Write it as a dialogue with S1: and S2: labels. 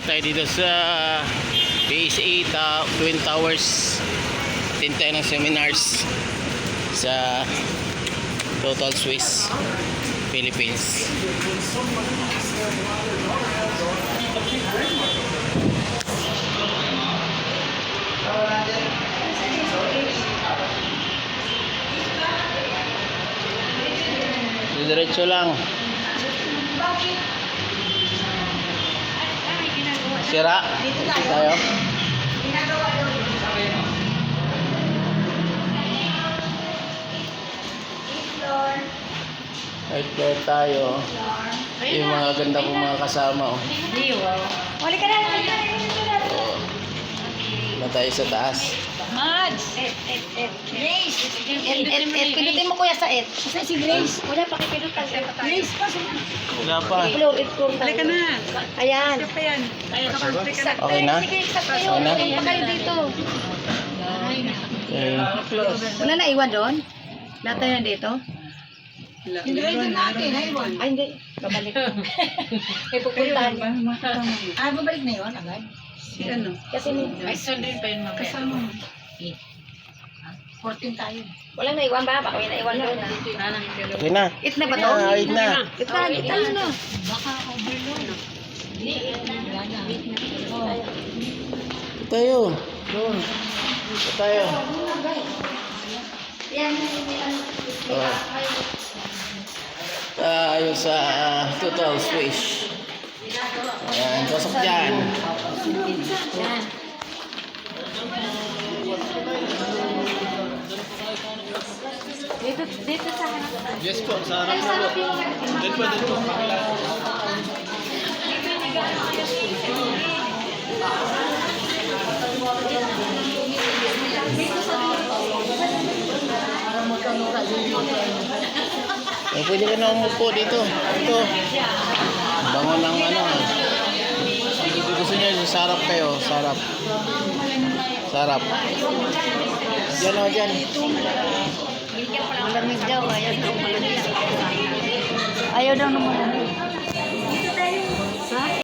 S1: tayo dito sa PSA Twin Towers. Attend tayo ng seminars sa Total Swiss Philippines. Diretso lang. Sira. Dito tayo. Right there tayo. Yung mga ganda kong mga kasama. Oh.
S2: Wali ka na.
S1: Na tayo sa taas.
S2: Mads! Grace! Pinutin mo kuya sa et. Kasi si Grace. Wala, pakipinutan. Grace, pasok na.
S1: Wala pa.
S2: Explore.
S3: Halika na.
S2: Ayan.
S3: Ayan.
S1: Okay na?
S2: Sige, sakto yun.
S1: Okay na?
S2: Punta kayo dito.
S1: Okay.
S2: Wala na iwan doon? Lahat tayo nandito? Yung driver natin, naiwan. Ay, hindi. Babalik. May pupuntahan. Babalik na yun agad?
S3: Si ano?
S2: Kasi
S3: Ay, sunday pa yun mamaya. Kasama mo.
S2: 14 tayo. Walang naiwan ba? Baka may naiwan doon.
S1: Okay na.
S2: It na ba to?
S1: Ah, wait na.
S2: It na. Baka overload.
S1: Tayo. Doon. Tayo.
S2: Yan.
S1: Oh. Tayo sa Total Swiss. Ayan, pasok dyan.
S2: Yan. Dito sa harap.
S1: Yes po, sa harap na po. Dito po. Pwede ka na umupo dito. Ito. Bango ng ano. Kung gusto nyo, sarap kayo. Sarap. Sarap. Diyan o, dyan.
S2: Malamig daw. Ayaw daw malamig.